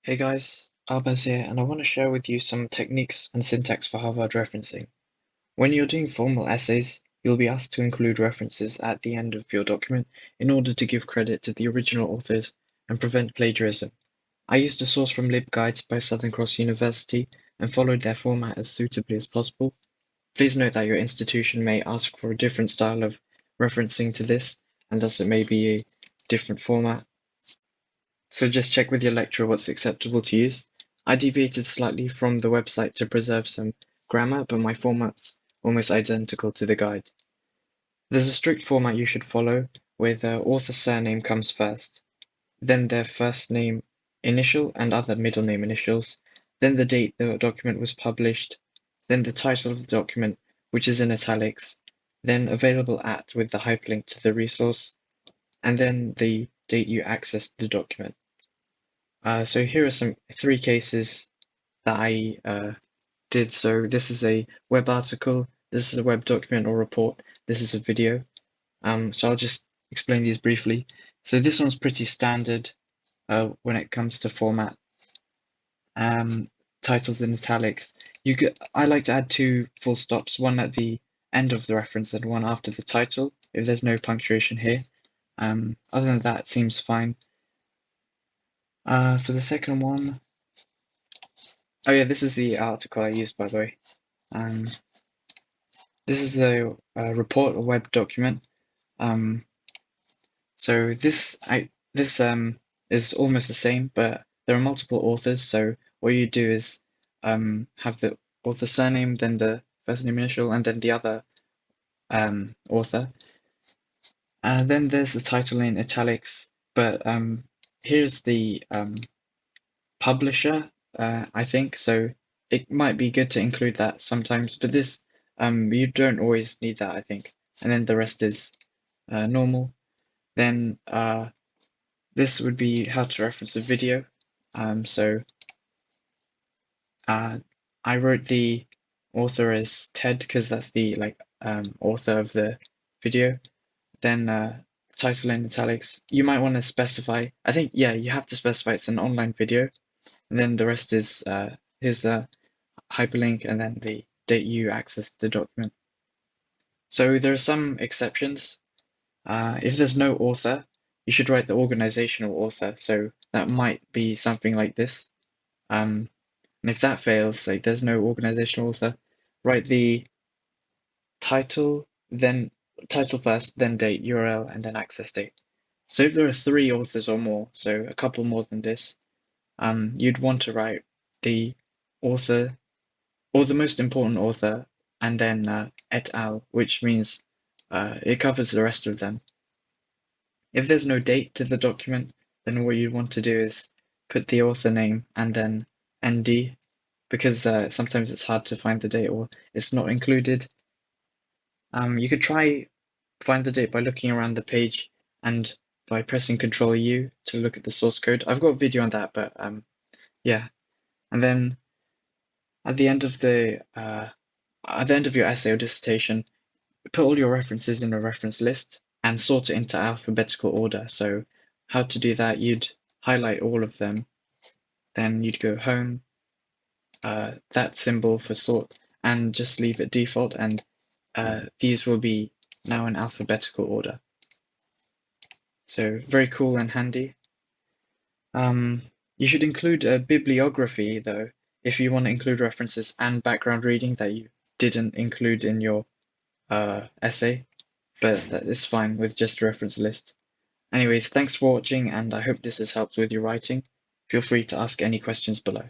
Hey guys, Albaz here, and I want to share with you some techniques and syntax for Harvard referencing. When you're doing formal essays, you'll be asked to include references at the end of your document in order to give credit to the original authors and prevent plagiarism. I used a source from LibGuides by Southern Cross University and followed their format as suitably as possible. Please note that your institution may ask for a different style of referencing to this, and thus it may be a different format. So just check with your lecturer what's acceptable to use. I deviated slightly from the website to preserve some grammar, but my format's almost identical to the guide. There's a strict format you should follow, where the author surname comes first, then their first name initial and other middle name initials, then the date the document was published, then the title of the document, which is in italics, then available at with the hyperlink to the resource, and then the date you accessed the document. So here are some three cases that I did. So this is a web article, this is a web document or report, this is a video. So I'll just explain these briefly. So this one's pretty standard when it comes to format. Titles in italics. I like to add two full stops, one at the end of the reference and one after the title, if there's no punctuation here. Other than that, it seems fine. For the second one, oh yeah, this is the article I used, by the way. Um, this is the report or web document. So this is almost the same, but there are multiple authors. So what you do is have the author surname, then the first name initial, and then the other author. Then there's the title in italics, but here's the publisher, I think. So it might be good to include that sometimes, but this you don't always need that, I think. And then the rest is normal. Then this would be how to reference a video. So I wrote the author as Ted because that's the author of the video. Then title in italics. You might want to specify. I think yeah, you have to specify it's an online video, and then the rest is here's the hyperlink and then the date you accessed the document. So there are some exceptions. If there's no author, you should write the organizational author. So that might be something like this. And if that fails, like there's no organizational author, write the title, then title first, then date, URL, and then access date. So if there are three authors or more, so a couple more than this, you'd want to write the author or the most important author, and then et al., which means it covers the rest of them. If there's no date to the document, then what you want to do is put the author name and then ND, because sometimes it's hard to find the date or it's not included. You could try find the date by looking around the page and by pressing Control U to look at the source code. I've got a video on that, but yeah. And then at the end of your essay or dissertation, put all your references in a reference list and sort it into alphabetical order. So how to do that, you'd highlight all of them, then you'd go home, that symbol for sort, and just leave it default, and these will be now in alphabetical order. So very cool and handy. You should include a bibliography though, if you want to include references and background reading that you didn't include in your essay, but that is fine with just a reference list. Anyways, thanks for watching, and I hope this has helped with your writing. Feel free to ask any questions below.